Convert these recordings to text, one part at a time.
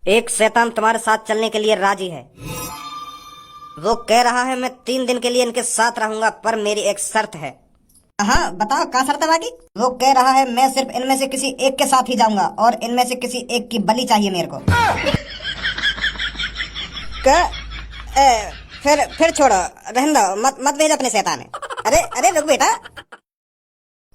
एक शैतान तुम्हारे साथ चलने के लिए राजी है। वो कह रहा है मैं 3 दिन के लिए इनके साथ रहूंगा, पर मेरी एक शर्त है। हाँ बताओ, क्या शर्त है बाकी? वो कह रहा है मैं सिर्फ इनमें से किसी एक के साथ ही जाऊंगा और इनमें से किसी एक की बलि चाहिए मेरे को। क्या? फिर छोड़ो, रहने दो, मत मत भेजो अपने शैतान है। अरे अरे रुक बेटा,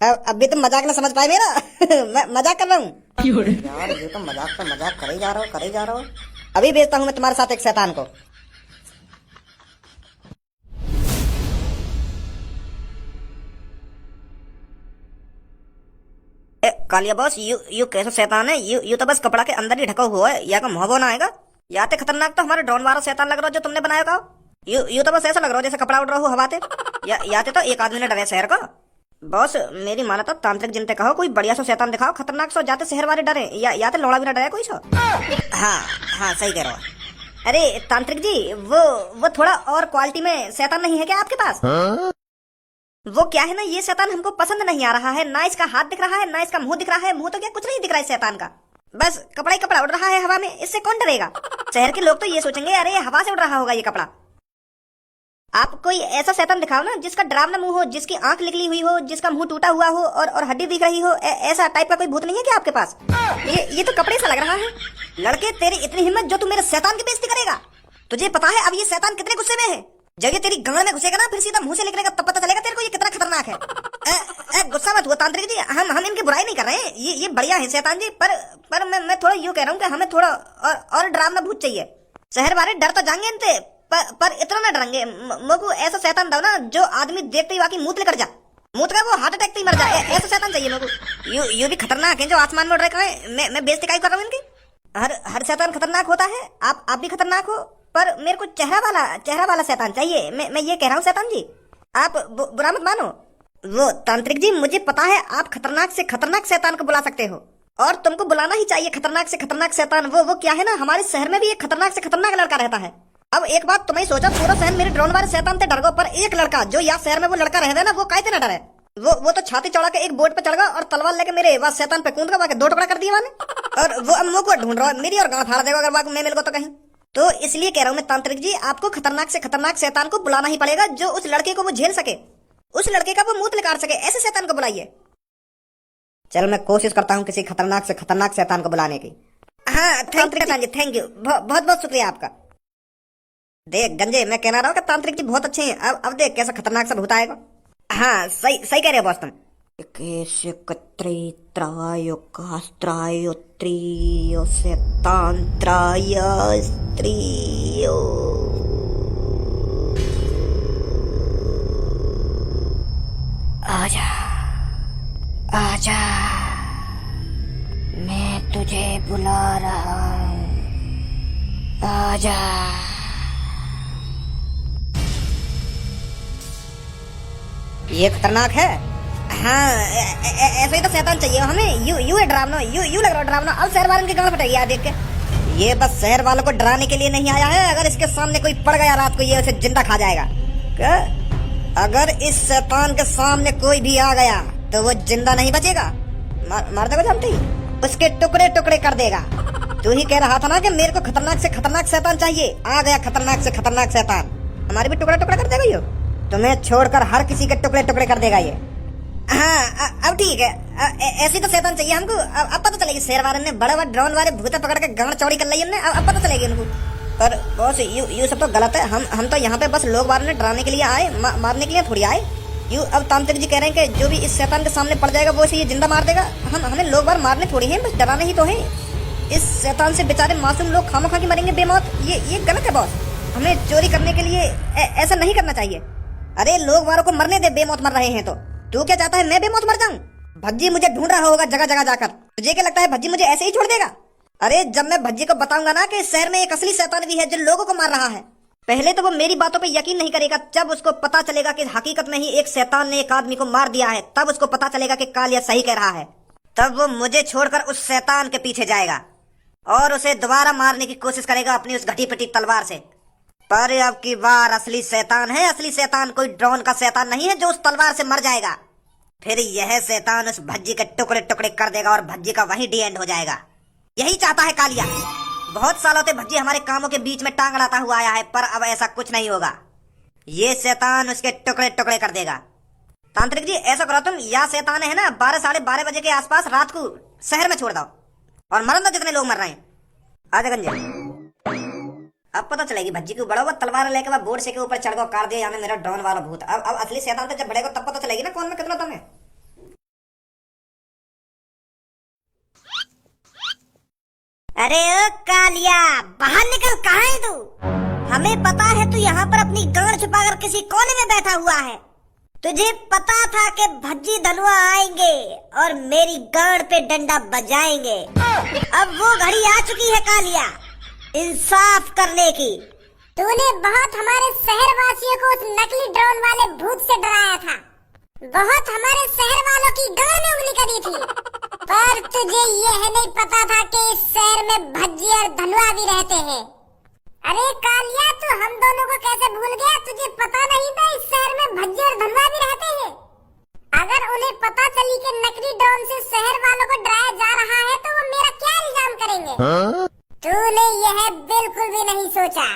अभी तुम मजाक ना समझ पाए मेरा। मैं मजाक कर रहा हूँ यार, ये तो मजाक पे मजाक करे जा रहा हो, करे जा रहा हो। अभी भेजता हूँ मैं तुम्हारे साथ एक शैतान को। कालिया बॉस, यू कैसा शैतान है? यू तो बस कपड़ा के अंदर ही ढका हुआ है, या का मुंह ना आएगा। या ते खतरनाक तो हमारे ड्रोन वाला शैतान लग रहा हो जो तुमने बनाया का। यू तो बस ऐसा लग रहा हो जैसे कपड़ा उड़ रहा हो हवा ते। या ते तो एक आदमी ने डरे शहर का। बॉस मेरी माना तो तांत्रिक जिनते कहो कोई बढ़िया सो शैतान दिखाओ, खतरनाक सो, जाते शहर वाले डरे, या ते लौड़ा भी ना डरे कोई सो। हाँ हाँ सही कह रहे हो। अरे तांत्रिक जी, वो थोड़ा और क्वालिटी में शैतान नहीं है क्या आपके पास? वो क्या है ना, ये शैतान हमको पसंद नहीं आ रहा है। ना इसका हाथ दिख रहा है, ना इसका मुंह दिख रहा है। मुंह तो क्या, कुछ नहीं दिख रहा है शैतान का। बस कपड़ा ही कपड़ा उड़ रहा है हवा में, इससे कौन डरेगा? शहर के लोग तो ये सोचेंगे अरे ये हवा से उड़ रहा होगा ये कपड़ा। आप कोई ऐसा शैतान दिखाओ ना जिसका डरावना मुंह हो, जिसकी आंख निकली हुई हो, जिसका मुंह टूटा हुआ हो और हड्डी दिख रही हो। ऐसा टाइप का कोई भूत नहीं है क्या आपके पास? ये तो कपड़े सा लग रहा है। लड़के तेरी इतनी हिम्मत जो तू मेरे शैतान की बेइज्जती करेगा? तुझे पता है अब ये शैतान कितने गुस्से में है? जब ये तेरी गांड में घुसेगा ना, फिर सीधा मुंह से निकलेगा, तब पता चलेगा तेरे को ये कितना खतरनाक है। गुस्सा मत हुआ तांत्रिक जी, हम इनकी बुराई नहीं कर रहे हैं। ये बढ़िया है शैतान जी, पर मैं थोड़ा यूं कह रहा हूँ कि हमें थोड़ा और डरावना भूत चाहिए। शहर वाले डर तो जाएंगे इनसे, पर इतना ना डरेंगे। मुझको ऐसा शैतान दो ना जो आदमी देखते ही वाकई मूत लेकर जा, मूत का वो हार्ट अटैक से ही मर जाए। ऐसा शैतान चाहिए मुझको। यू भी खतरनाक है जो आसमान में उड़ रहे हैं। मैं बेइज्जती काहे कर रहा हूँ इनकी? हर शैतान खतरनाक होता है। आप भी खतरनाक हो, पर मेरे को चेहरा वाला शैतान चाहिए। मैं ये कह रहा हूँ शैतान जी, आप बुरा मत मानो। वो तांत्रिक जी, मुझे पता है आप खतरनाक से खतरनाक शैतान को बुला सकते हो, और तुमको बुलाना ही चाहिए खतरनाक से खतरनाक शैतान। वो क्या है ना, हमारे शहर में भी एक खतरनाक से खतरनाक लड़का रहता है। अब एक बात तुम्हें सोचा, पूरा शहर मेरे ड्रोन वाले शैतान से डर गो, पर एक लड़का जो यहाँ शहर में वो लड़का रह ना, वो कैसे न डरे? वो तो छाती चौड़ा के एक बोट पे चढ़ गया और तलवार लेके मेरे वहां शैतान पे कूद गया, 2 टुकड़ा कर दिया मैंने। और वो अब मुंह को ढूंढ रहा है मेरी, और गांव फाड़ देगा अगर मैं मिल गो तो कहीं। तो इसलिए कह रहा हूँ मैं तांत्रिक जी, आपको खतरनाक से खतरनाक शैतान को बुलाना ही पड़ेगा, जो उस लड़के को वो झेल सके, उस लड़के का वो मूत निकाल सके। ऐसे शैतान को बुलाइए। चल मैं कोशिश करता हूँ किसी खतरनाक से खतरनाक शैतान को बुलाने की। हाँ थैंक यू, बहुत बहुत शुक्रिया आपका। देख गंजे, मैं कहना रहा हूँ कि तांत्रिक जी बहुत अच्छे हैं। अब देख कैसा खतरनाक सा भूत आएगा। हाँ सही कह रहे हो बॉस तुम। आजा आजा, मैं तुझे बुला रहा हूँ, आजा। ये खतरनाक है। हाँ ऐसा ही तो शैतान चाहिए हमें। यू है डरावना, यू लग रहा है डरावना। अब शहर वालों की गांड फटेगी यार देख के। ये बस शहर वालों को डराने के लिए नहीं आया है। अगर इसके सामने कोई पड़ गया रात को, ये उसे जिंदा खा जाएगा। क्या? अगर इस शैतान के सामने कोई भी आ गया तो वो जिंदा नहीं बचेगा, मार देगा जानते ही, उसके टुकड़े टुकड़े कर देगा। तू ही कह रहा था ना कि मेरे को खतरनाक से खतरनाक शैतान चाहिए। आ गया खतरनाक से खतरनाक शैतान, हमारे भी टुकड़े टुकड़े कर देगा ये। तुम्हें छोड़कर हर किसी के टुकड़े टुकड़े कर देगा ये। हाँ अब ठीक है, ऐसी तो शैतान चाहिए हमको। अब पता चलेगी शहर वाले ने बड़े बड़े ड्रोन वाले भूते पकड़ के गांड चौड़ी कर ली हमने। अब पता चलेगी इनको। पर बॉस यू सब तो गलत है। हम तो यहाँ पे बस लोग वाले ने डराने के लिए आए, मारने के लिए थोड़ी आए। यू अब तांत्रिक जी कह रहे हैं कि जो भी इस शैतान के सामने पड़ जाएगा वो इसे ये जिंदा मार देगा। हमें लोग बार मारने थोड़ी है, बस डराने ही तो है। इस शैतान से बेचारे मासूम लोग खामखा की मरेंगे बेमौत। ये गलत है बॉस। हमें चोरी करने के लिए ऐसा नहीं करना चाहिए। अरे लोग वालों को मरने दे, बेमौत मर रहे हैं तो। तू क्या चाहता है मैं बेमौत मर जाऊं? भज्जी मुझे ढूंढ रहा होगा जगह जगह जाकर। तुझे क्या लगता है भज्जी मुझे ऐसे ही छोड़ देगा? अरे जब मैं भज्जी को बताऊंगा ना कि शहर में एक असली शैतान भी है जो लोगों को मार रहा है, पहले तो वो मेरी बातों पे यकीन नहीं करेगा। जब उसको पता चलेगा कि हकीकत में ही एक शैतान ने एक आदमी को मार दिया है, तब उसको पता चलेगा कि कालिया सही कह रहा है। तब वो मुझे छोड़कर उस शैतान के पीछे जाएगा और उसे दोबारा मारने की कोशिश करेगा अपनी उस घटी पिटी तलवार से। पर अब की बार असली शैतान है। असली शैतान कोई ड्रोन का शैतान नहीं है जो उस तलवार से मर जाएगा। फिर यह शैतान उस भज्जी के टुकड़े टुकड़े कर देगा और भज्जी का वही डी एंड हो जाएगा। यही चाहता है कालिया। बहुत सालों से भज्जी हमारे कामों के बीच में टांग अड़ाता हुआ आया है, पर अब ऐसा कुछ नहीं होगा। ये शैतान उसके टुकड़े टुकड़े कर देगा। तांत्रिक जी ऐसा करो तुम, या शैतान है ना 12 साढ़े 12 बजे के आसपास रात को शहर में छोड़ दो और मरन दो जितने लोग मर रहे हैं। आजा गंजे, अब पता चलेगी भज्जी को। बड़ा हुआ तलवार लेके वह बोर्ड से के ऊपर चढ़ गो, काट दिया यानी मेरा ड्रोन वाला भूत। अब असली शैतान तो जब बढ़ेगा तब पता चलेगी ना कौन में कितना दम है। अरे ओ कालिया, बाहर निकल, कहाँ है तू? हमें पता है तू यहाँ पर अपनी गांड छुपाकर किसी कोने में बैठा हुआ है। तुझे पता था कि भज्जी धनुआ आएंगे और मेरी गांड पे डंडा बजाएंगे। अब वो घड़ी आ चुकी है कालिया, इंसाफ करने की। तूने बहुत हमारे शहर वासियों को उस नकली ड्रोन वाले भूत से डराया था, बहुत हमारे शहर वालों की गांड में उंगली करी थी, पर तुझे यह नहीं पता था कि इस शहर में भज्जी और धनुआ भी रहते हैं। अरे कालिया, तू हम दोनों को कैसे भूल गया? तुझे पता नहीं था इस शहर में भज्जी और धनुआ भी रहते हैं? अगर उन्हें पता चली कि नकली ड्रोन से शहर वालों को डराया जा रहा है तो वो मेरा क्या इल्जाम करेंगे? तूने यह बिल्कुल भी नहीं सोचा,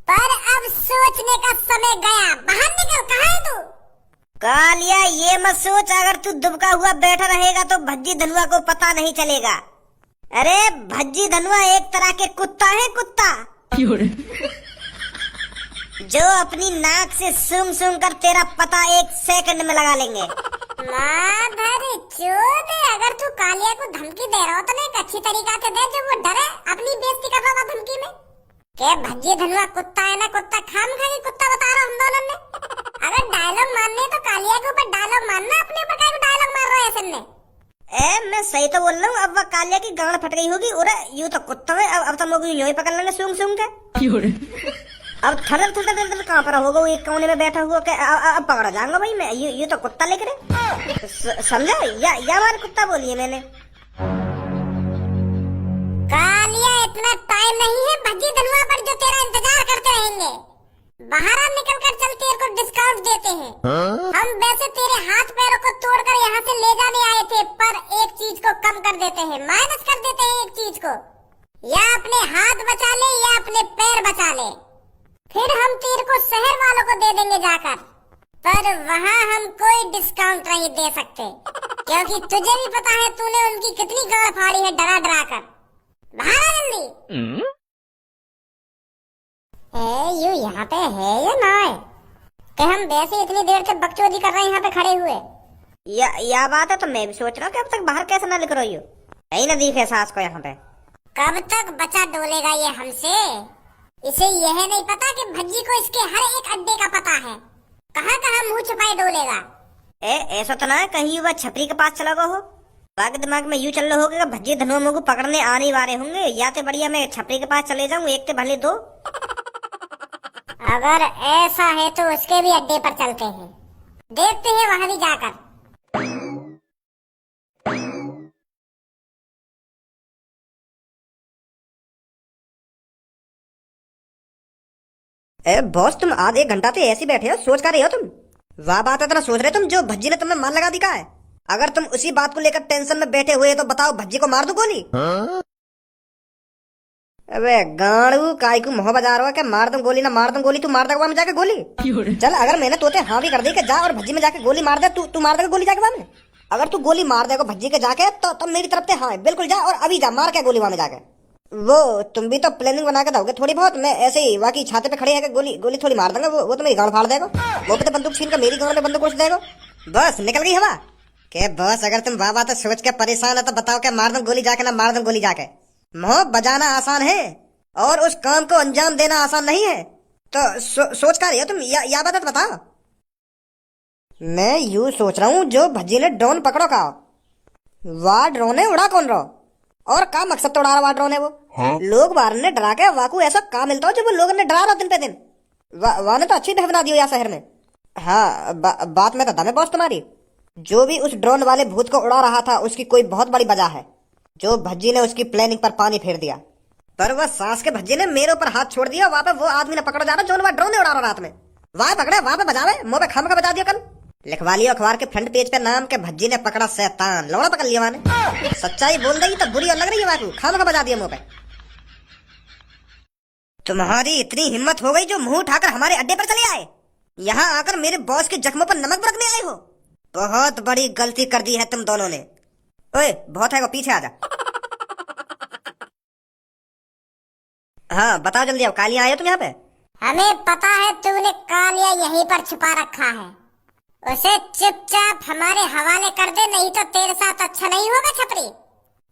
पर अब सोचने का समय गया। बाहर निकल, कहाँ है तू? कालिया ये मत सोच, अगर तू दुबका हुआ बैठा रहेगा तो भज्जी धनुआ को पता नहीं चलेगा। अरे भज्जी धनुआ एक तरह के कुत्ता है, कुत्ता जो अपनी नाक से सूंघ सूंघ कर तेरा पता 1 सेकंड में लगा लेंगे। माधर चोद, अगर तू कालिया को धमकी दे रहा हो तो एक अच्छी तरीका से दे जो वो डरे, अपनी बेइज्जती कर रहा था धमकी में। क्या भज्जी धनुआ कुत्ता है ना कुत्ता, खाम खा के कुत्ता बता रहा हम दोनों ने। अगर डायलॉग मारने तो कालिया के ऊपर डायलॉग मारना, अपने ऊपर क्या डायलॉग मार रहा है ऐसे में? मैं सही तो बोल रहा हूँ। अब वह कालिया की गांड फट गई होगी। अरे यूं तो कुत्ता है, अब तो लोग यूं ही पकड़ लेंगे सूंघ सूंघ के। अब थड़र थड़र थड़र कहाँ पर होगा वो एक कोने में बैठा हुआ के अब पकड़ा जाऊंगा भाई मैं। ये तो कुत्ता लेकर समझा, या हमारे कुत्ता बोलिए मैंने। कालिया इतना टाइम नहीं है भज्जी धनुआ पर जो तेरा इंतजार करते रहेंगे। बाहर आ, निकल कर चल, तेरे को डिस्काउंट देते हैं। हम वैसे तेरे हाथ पैरों को तोड़कर यहाँ से ले जाने आए थे, पर एक चीज को कम कर देते हैं, माइनस कर देते हैं एक चीज को। या अपने हाथ बचा ले या अपने पैर बचा ले, फिर हम तेरे को शहर वालों को दे देंगे जाकर, पर वहाँ हम कोई डिस्काउंट नहीं दे सकते, क्योंकि तुझे भी पता है तूने उनकी कितनी गांड फाड़ी है डरा डरा कर। बाहर आ जल्दी। यू यहाँ पे है या ना है? कि हम वैसे इतनी देर से बकचोदी कर रहे हैं यहाँ पे खड़े हुए। या बात है तो मैं भी सोच रहा हूँ कि अब तक बाहर कैसे ना लिख रही हो। यही ना दिखे सास को यहाँ पे। कब तक बचा डोलेगा ये हमसे? इसे यह नहीं पता कि भज्जी को इसके हर एक अड्डे का पता है, कहाँ कहाँ मुंह छुपाए डोलेगा। ऐसा तो ना है कहीं वह छपरी के पास चला गया हो? बाकी दिमाग में यूं चल रहा होगा भज्जी धनुआ मुझको पकड़ने आने वाले होंगे, या तो बढ़िया मैं छपरी के पास चले जाऊं, एक तो भले दो। अगर ऐसा है तो उसके भी अड्डे पर चलते हैं, देखते हैं वहां भी जाकर। बॉस तुम आधे 1 घंटा से ऐसे बैठे हो, सोच कर रहे हो तुम? वाह बात है, इतना सोच रहे तुम जो भज्जी ने तुम्हें मान लगा दिखा है। अगर तुम उसी बात को लेकर टेंशन में बैठे हुए तो बताओ भज्जी को मार दो गोली? अबे गाड़ू काय को मोह बजा रहा है क्या? मार दूं गोली ना मार दूं गोली, तू मार देगा में जाके गोली? चल अगर मैंने तोते हाँ भी कर दी कि जा और भज्जी में जाके गोली मार दे, तू मार देगा गोली जाके वहां में? अगर तू गोली मार देगा भज्जी के जाके तो मेरी तरफ से हाँ बिल्कुल जा, और अभी जा मार के गोली वहां में जाके। वो तुम भी तो प्लानिंग बना के दोगे थोड़ी बहुत, मैं ऐसे ही वाकई छाते पे खड़े है गोली थोड़ी मार दूंगा, वो तो मेरी गाड़ फाड़ देगा। वो पे तो बंदूक छीन कर मेरी गाड़ में बंदूक घुस देगा। बस निकल गई हवा के? बस अगर तुम वाह तो सोच के परेशान है तो बताओ क्या मार दूं गोली जाके ना मार दूं गोली जाके? मोह बजाना आसान है और उस काम को अंजाम देना आसान नहीं है, तो सोच कर रही हो तुम? या बात बताओ। मैं यूं सोच रहा हूँ जो भज्जी ने ड्रोन पकड़ो का, वाह ड्रोन है उड़ा कौन रहो और का मकसद तो उड़ा रहा ड्रोन है वो? लोग बाहर ने डरा के वाकू ऐसा काम मिलता हो जो वो लोगों ने डरा रहा दिन पे दिन। वाह ने तो अच्छी ढह बना दी हो यहाँ शहर में। हाँ बात में तो दम है बॉस तुम्हारी। जो भी उस ड्रोन वाले भूत को उड़ा रहा था उसकी कोई बहुत बड़ी वजह है, जो भज्जी ने उसकी प्लानिंग पर पानी फेर दिया। पर वह सास के भज्जी ने मेरे ऊपर हाथ छोड़ दिया, वहां पे वो आदमी ने पकड़ा जा रहा जो वह ड्रोन उड़ा रहा रात में। वहां पकड़े वहां पे बजावे, मुंह पे खाम का बजा दिया। कल लिखवा लिया अखबार के फ्रंट पेज पे नाम के भज्जी ने पकड़ा शैतान, लौड़ा पकड़ लिया वहां ने। सच्चाई बोल रही तो बुरी लग रही है, वाकू खाम का बजा दिया मुंह पे। तुम्हारी इतनी हिम्मत हो गई जो मुंह उठाकर हमारे अड्डे पर चले आए, यहाँ आकर मेरे बॉस के जख्मों पर नमक बरकने आए हो। बहुत बड़ी गलती कर दी है तुम दोनों ने। ओए बहुत है वो, पीछे आ जा। हाँ बताओ जल्दी, अब कालिया आए तुम यहाँ पे? हमें पता है तूने कालिया यहीं पर छुपा रखा है, उसे चुपचाप हमारे हवाले कर दे, नहीं तो तेरे साथ अच्छा नहीं होगा छपरी।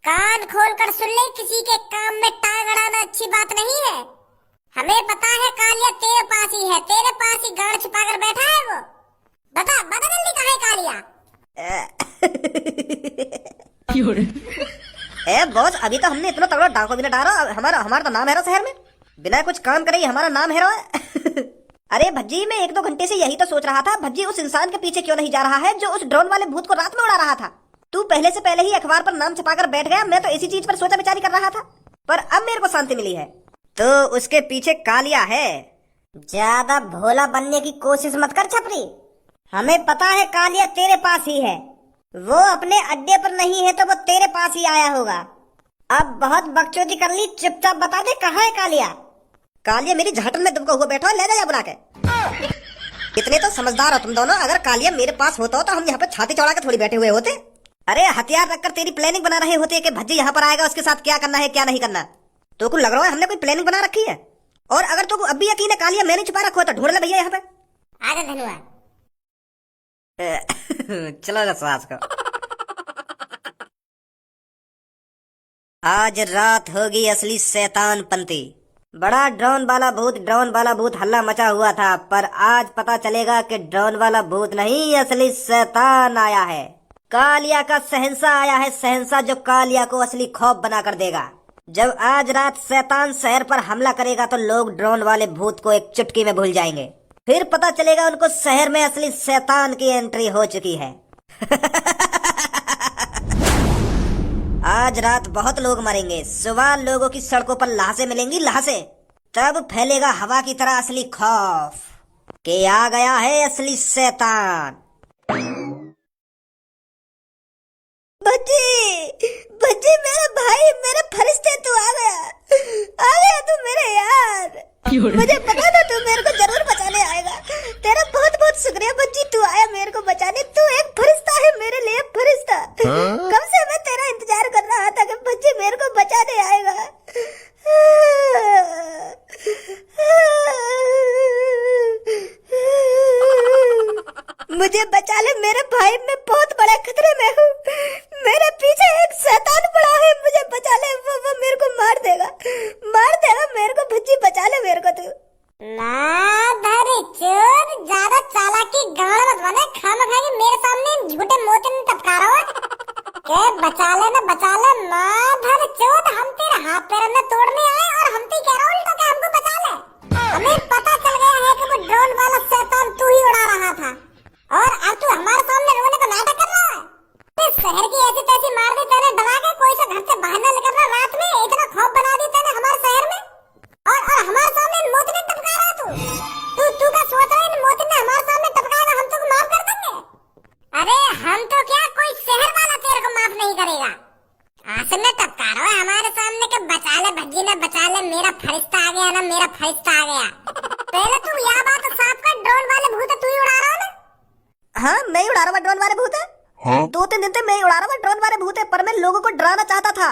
कान खोल कर सुन ले, किसी के काम में टांग अड़ाना अच्छी बात नहीं है। हमें पता है कालिया तेरे पास ही है, तेरे पास ही गाड़ छुपा कर बैठा है वो। बता बता जल्दी कहाँ है कालिया? ए बॉस, अभी तो हमने इतना तगड़ा डांको भी न डाला। हमारा तो नाम है शहर में, बिना कुछ काम करे ही हमारा नाम है। अरे भज्जी, मैं 1-2 घंटे से यही तो सोच रहा था, भज्जी उस इंसान के पीछे क्यों नहीं जा रहा है जो उस ड्रोन वाले भूत को रात में उड़ा रहा था। तू पहले से पहले ही अखबार पर नाम छपाकर बैठ गया, मैं तो इसी चीज पर सोचा विचारी कर रहा था, पर अब मेरे को शांति मिली है। तो उसके पीछे कालिया है। ज्यादा भोला बनने की कोशिश मत कर छपरी, हमें पता है कालिया तेरे पास ही है। वो अपने अड्डे पर नहीं है तो वो तेरे पास ही आया होगा। अब बहुत बकचोदी कर ली, चुपचाप बता दे कहाँ है कालिया? कालिया मेरी झाटन में दुबका हुआ बैठा, ले जा बुला के। इतने तो समझदार हो तुम दोनों, अगर कालिया मेरे पास होता हो तो हम यहाँ पे छाती चौड़ा के थोड़ी बैठे हुए होते। अरे हथियार रखकर तेरी प्लानिंग बना रहे होते कि भज्जी यहाँ पर आएगा, उसके साथ क्या करना है क्या नहीं करना। तो कुछ लग रहा है हमने कोई प्लानिंग बना रखी है। और अगर तो अब भी यकीन है कालिया मैंने छुपा रखो तो ढूंढ ले भैया यहाँ पे। आजा धन्यवाद। चलो सास को। आज रात होगी असली शैतान पंती। बड़ा ड्रोन वाला भूत हल्ला मचा हुआ था, पर आज पता चलेगा कि ड्रोन वाला भूत नहीं असली शैतान आया है। कालिया का शहंशाह आया है, शहंशाह जो कालिया को असली खौफ बना कर देगा। जब आज रात शैतान शहर पर हमला करेगा तो लोग ड्रोन वाले भूत को एक चुटकी में भूल जाएंगे। फिर पता चलेगा उनको शहर में असली शैतान की एंट्री हो चुकी है। आज रात बहुत लोग मरेंगे, सुबह लोगों की सड़कों पर लाशें मिलेंगी, लाशें। तब फैलेगा हवा की तरह असली खौफ कि आ गया है असली शैतान। भज्जी मेरा भाई, मेरे फरिश्ते, तू आ गया तू मेरे यार। मुझे पता था तू मेरे को जरूर बचाने आएगा। तेरा बहुत बहुत शुक्रिया भज्जी, तू आया मेरे को बचाने। तू एक फरिश्ता है मेरे लिए, फरिश्ता। कब से मैं तेरा इंतजार कर रहा था कि भज्जी मेरे को बचाने आएगा। मुझे बचा ले मेरे भाई, मैं बहुत बड़े खतरे में हूँ। मेरे पीछे एक शैतान पड़ा है, मुझे बचा ले। वो मेरे को मार देगा मेरे को। भज्जी बचा ले मेरे को तू। माधर चोर, ज्यादा चालाकी गाड़ मत बने, खामखा के मेरे सामने झूठे मोती में टपका रहा है के बचा ले माधर चोर। हम तेरे हाथ पैर में तोड़ने आए और हम तो कह रहा उल्टा के हमको बचा ले। हमें पता चल गया है कि वो ड्रोन वाला शैतान तू ही उड़ा रहा था, और अब तू हमारे सामने रोने का नाटक कर रहा है। शहर की ऐसी तैसी मार दी तेने दबा के, कोई सा घर से बाहर न निकलना रात में, इतना खौफ बना दी तेने हमारे शहर में। और हमारे सामने मोती टपका रहा तू क्या सोच रहा है मोती ने हमारे सामने टपकाएगा हम तुझको माफ कर देंगे? अरे हम तो क्या, कोई शहर वाला तेरे को माफ नहीं करेगा। आसन में टपका रहा है हमारे सामने के बचा ले भज्जी ने, बचा ले, मेरा फरिश्ता आ गया ना, मेरा फरिश्ता आ गया। पहले तू यह बात साफ कर, ड्रोन वाले भूत तू ही उड़ा रहा है ना? हाँ मैं ही उड़ा रहा हूँ ड्रोन वाले भूत है। 2-3 दिन से मैं ही उड़ा रहा हूँ ड्रोन वाले भूत है, पर मैं लोगों को डराना चाहता था।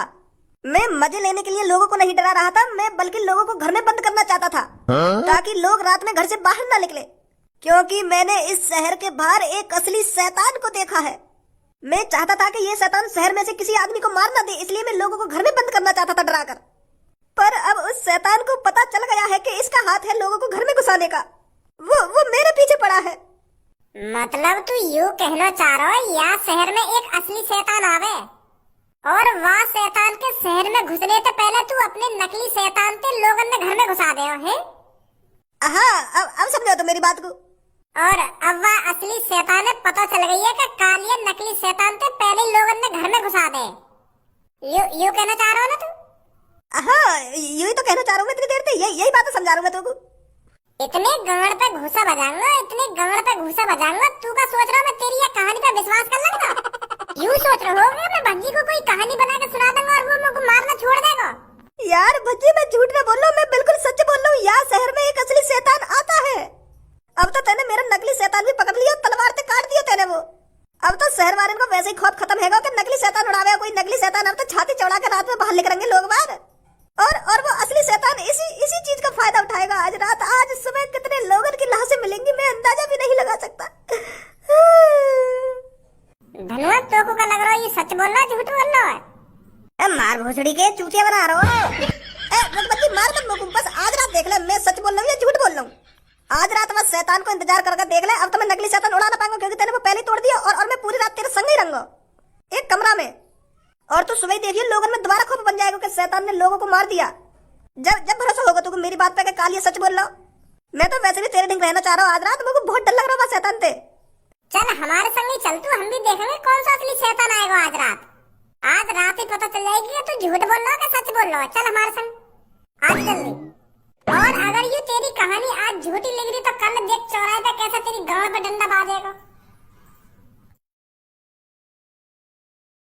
मैं मजे लेने के लिए लोगों को नहीं डरा रहा था, मैं बल्कि लोगों को घर में बंद करना चाहता था, ताकि लोग रात में घर से बाहर ना निकले। क्योंकि मैंने इस शहर के बाहर एक असली शैतान को देखा है। मैं चाहता था कि ये शैतान शहर में से किसी आदमी को मार ना दे, इसलिए मैं लोगों को घर में बंद करना चाहता था डराकर। पर अब उस शैतान को पता चल गया है कि इसका हाथ है लोगों को घर में घुसाने का। वो मेरे पीछे पड़ा है। मतलब तू यूँ कहना चाह रहा है यहाँ शहर में एक असली शैतान आवे और वहाँ शैतान के शहर में घुसने से पहले तू अपने नकली शैतान से लोगों ने घर में घुसा दे है? हाँ अब समझो तो मेरी बात को। और अब वह असली शैतान है, पता चल गई है कि कालिया नकली शैतान से पहले लोगों ने घर में घुसा दे। यू कहना चाह रहा हो ना तू? हाँ यही तो कहना चाह रहा हूँ मैं इतनी देर से, यही बात समझा रहा हूँ मैं तुमको। इतने गांड पे घुसा बजाऊंगा, इतने गांड पे घुसा बजाऊंगा, तू क्या सोच रहा है मैं तेरी ये कहानी पे विश्वास कर लूंगा? यूं सोच रहे हो मैं भज्जी को कोई कहानी बना के सुना दूंगा और वो मुझको मारना छोड़ देगा? यार भज्जी मैं झूठ ना बोल रहा हूँ, मैं बिल्कुल सच बोल रहा हूँ। शैतान आता है। अब तो तेने मेरा नकली शैतान भी पकड़ लिया, तलवार से काट दिया तेने वो। अब तो शहर वाले को वैसे ही खौफ खत्म है कि नकली शैतान उड़ावे कोई नकली शैतान। अब तो छाती चौड़ा के रात में बाहर निकलेंगे लोग बाहर, और वो असली शैतान इसी चीज का फायदा उठाएगा। आज रात, आज सुबह कितने लोगों की लाशें मिलेंगी मैं अंदाजा भी नहीं लगा सकता। धनुआ तो को लग रहा है ये सच बोल रहा है झूठ बोल रहा है? मार भोसड़ी के चूतिया बना रहा हो। रघुपति मार मत मुझको, बस आज रात देख ले मैं सच बोल रहा हूँ या झूठ बोल रहा हूँ। आज रात बस शैतान को इंतजार करके देख ले। अब तो मैं नकली शैतान उड़ा ना पाऊंगा क्योंकि तेने वो पहले ही तोड़ दिया, और मैं पूरी रात तेरे संग ही रहूंगा एक कमरा में। और तू सुबह देखिए लोगों में दोबारा खौफ बन जाएगा कि शैतान ने लोगों को मार दिया। जब भरोसा होगा तुमको मेरी बात पे कि कालिया सच बोल रहा हूँ। मैं तो वैसे भी तेरे ढंग रहना चाह रहा हूँ। आज रात मुझको बहुत डर लग रहा है शैतान से। चल हमारे संग ही चल तू, हम भी देखेंगे कौन सा असली शैतान आएगा आज रात। आज रात ही पता चल जाएगी कि तू झूठ बोल रहा है कि सच बोल रहा है। चल हमारे संग आज जल्दी। और अगर ये तेरी कहानी आज झूठी लग रही तो कल देख चौराहे पे कैसा तेरी गांड पे डंडा बाजेगा।